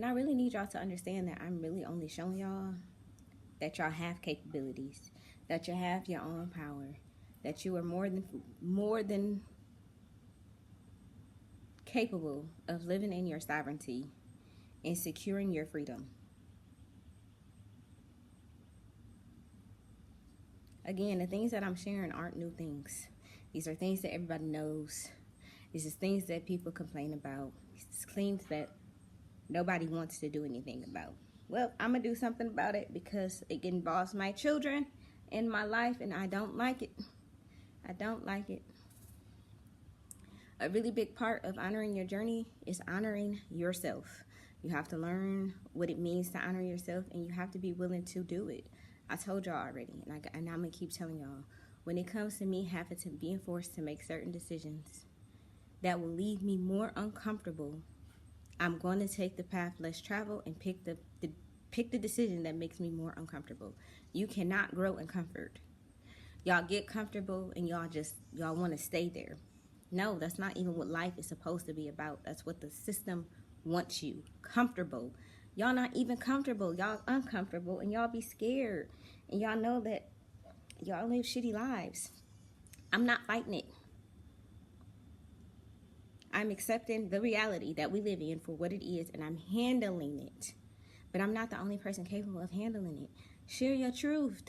And I really need y'all to understand that I'm really only showing y'all that y'all have capabilities, that you have your own power, that you are more than capable of living in your sovereignty and securing your freedom. Again, the things that I'm sharing aren't new things. These are things that everybody knows. These are things that people complain about. These things that nobody wants to do anything about. Well, I'm going to do something about it because it involves my children in my life, and I don't like it. I don't like it. A really big part of honoring your journey is honoring yourself. You have to learn what it means to honor yourself, and you have to be willing to do it. I told y'all already, and I'm going to keep telling y'all, when it comes to me having to being forced to make certain decisions that will leave me more uncomfortable, I'm going to take the path less traveled and pick the decision that makes me more uncomfortable. You cannot grow in comfort. Y'all get comfortable and y'all want to stay there. No, that's not even what life is supposed to be about. That's what the system wants you. Comfortable. Y'all not even comfortable. Y'all uncomfortable and y'all be scared. And y'all know that y'all live shitty lives. I'm not fighting it. I'm accepting the reality that we live in for what it is, and I'm handling it. But I'm not the only person capable of handling it. Share your truth.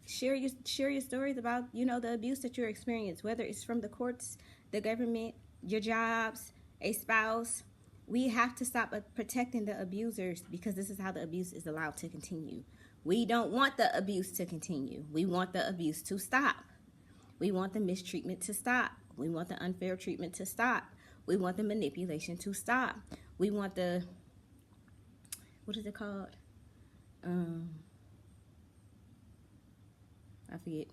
Share your stories about, the abuse that you're experiencing, whether it's from the courts, the government, your jobs, a spouse. We have to stop protecting the abusers because this is how the abuse is allowed to continue. We don't want the abuse to continue. We want the abuse to stop. We want the mistreatment to stop. We want the unfair treatment to stop. We want the manipulation to stop. We want the, what is it called? I forget.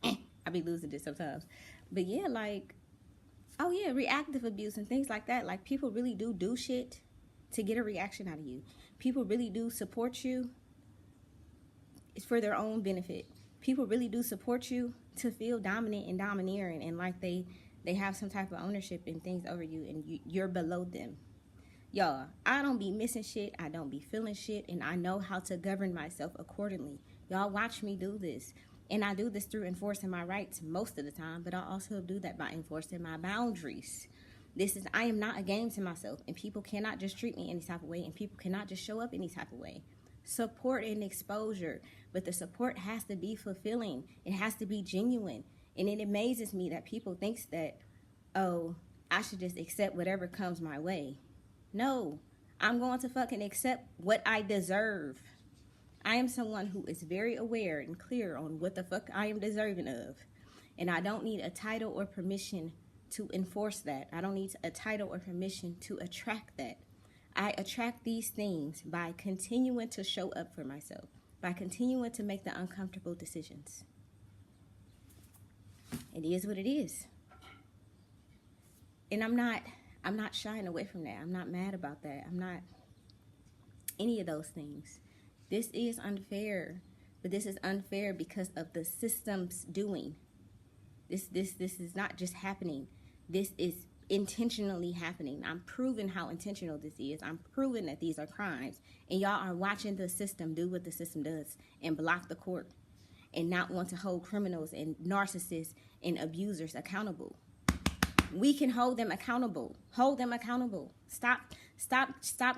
I be losing it sometimes. But yeah, reactive abuse and things like that. Like, people really do shit to get a reaction out of you. People really do support you. It's for their own benefit. People really do support you to feel dominant and domineering and like they have some type of ownership in things over you, and you're below them. Y'all, I don't be missing shit. I don't be feeling shit, and I know how to govern myself accordingly. Y'all watch me do this. And I do this through enforcing my rights most of the time, but I also do that by enforcing my boundaries. I am not a game to myself, and people cannot just treat me any type of way, and people cannot just show up any type of way. Support and exposure, but the support has to be fulfilling. It has to be genuine. And it amazes me that people think that, oh, I should just accept whatever comes my way. No, I'm going to fucking accept what I deserve. I am someone who is very aware and clear on what the fuck I am deserving of. And I don't need a title or permission to enforce that. I don't need a title or permission to attract that. I attract these things by continuing to show up for myself, by continuing to make the uncomfortable decisions. It is what it is. And I'm not shying away from that. I'm not mad about that. I'm not any of those things. This is unfair, but this is unfair because of the system's doing. This is not just happening. This is intentionally happening. I'm proving how intentional this is. I'm proving that these are crimes. And y'all are watching the system do what the system does and block the court and not want to hold criminals and narcissists and abusers accountable. We can hold them accountable. Hold them accountable. Stop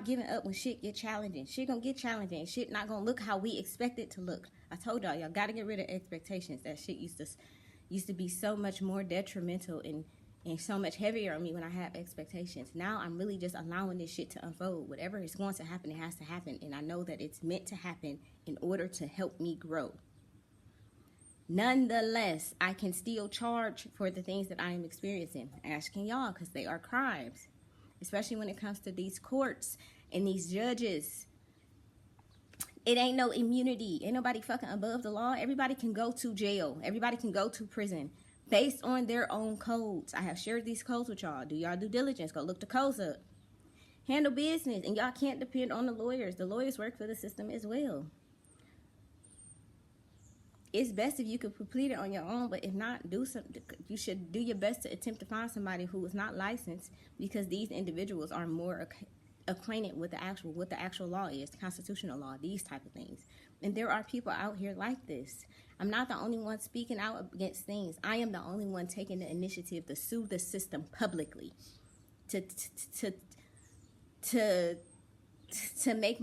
giving up when shit get challenging. Shit gonna get challenging. Shit not gonna look how we expect it to look. I told y'all gotta get rid of expectations. That shit used to be so much more detrimental and so much heavier on me when I have expectations. Now I'm really just allowing this shit to unfold. Whatever is going to happen, it has to happen. And I know that it's meant to happen in order to help me grow. Nonetheless, I can still charge for the things that I am experiencing. Asking y'all, because they are crimes. Especially when it comes to these courts and these judges. It ain't no immunity. Ain't nobody fucking above the law. Everybody can go to jail. Everybody can go to prison based on their own codes. I have shared these codes with y'all. Do y'all due diligence. Go look the codes up. Handle business. And y'all can't depend on the lawyers. The lawyers work for the system as well. It's best if you could complete it on your own, but if not, you should do your best to attempt to find somebody who is not licensed, because these individuals are more acquainted with what the actual law is, constitutional law, these type of things. And there are people out here like this. I'm not the only one speaking out against things. I am the only one taking the initiative to sue the system publicly, to make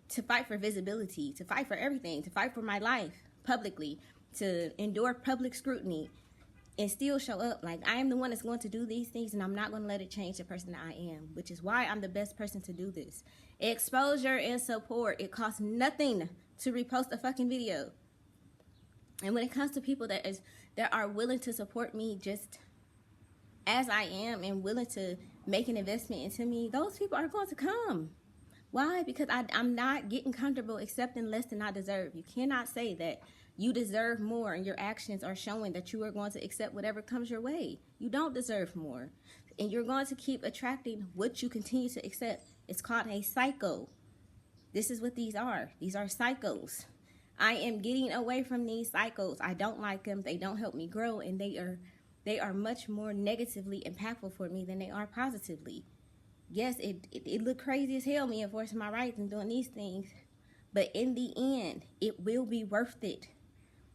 to fight for visibility, to fight for everything, to fight for my life publicly, to endure public scrutiny, and still show up. Like, I am the one that's going to do these things, and I'm not going to let it change the person that I am, which is why I'm the best person to do this. Exposure and support. It costs nothing to repost a fucking video. And when it comes to people that are willing to support me just as I am and willing to make an investment into me, those people are going to come. Why? Because I'm not getting comfortable accepting less than I deserve. You cannot say that you deserve more and your actions are showing that you are going to accept whatever comes your way. You don't deserve more. And you're going to keep attracting what you continue to accept. It's called a cycle. This is what these are. These are cycles. I am getting away from these cycles. I don't like them. They don't help me grow, and they are much more negatively impactful for me than they are positively. Yes, it look crazy as hell, me enforcing my rights and doing these things, but in the end, it will be worth it.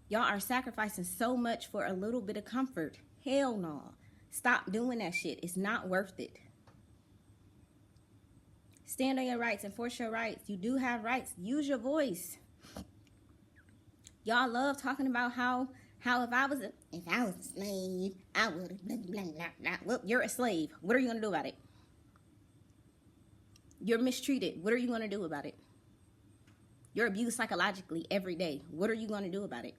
Y'all are sacrificing so much for a little bit of comfort. Hell no. Stop doing that shit. It's not worth it. Stand on your rights. Enforce your rights. You do have rights. Use your voice. Y'all love talking about how if I was a slave, I would have blah, blah, blah, blah. Well, you're a slave. What are you going to do about it? You're mistreated. What are you going to do about it? You're abused psychologically every day. What are you going to do about it?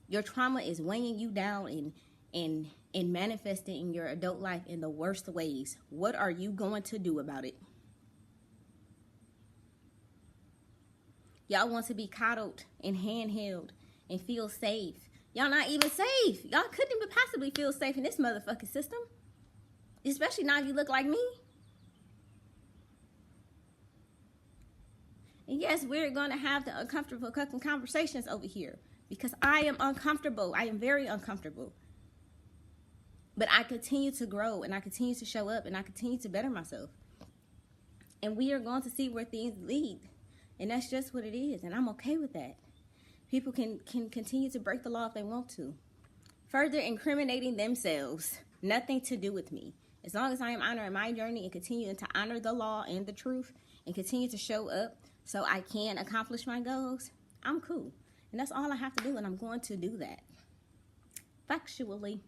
Your trauma is weighing you down and manifesting in your adult life in the worst ways. What are you going to do about it? Y'all want to be coddled and handheld and feel safe. Y'all not even safe. Y'all couldn't even possibly feel safe in this motherfucking system. Especially now if you look like me. And yes, we're going to have the uncomfortable conversations over here. Because I am uncomfortable. I am very uncomfortable. But I continue to grow and I continue to show up and I continue to better myself. And we are going to see where things lead. And that's just what it is. And I'm okay with that. People can continue to break the law if they want to. Further incriminating themselves. Nothing to do with me. As long as I am honoring my journey and continuing to honor the law and the truth and continue to show up so I can accomplish my goals, I'm cool. And that's all I have to do, and I'm going to do that. Factually.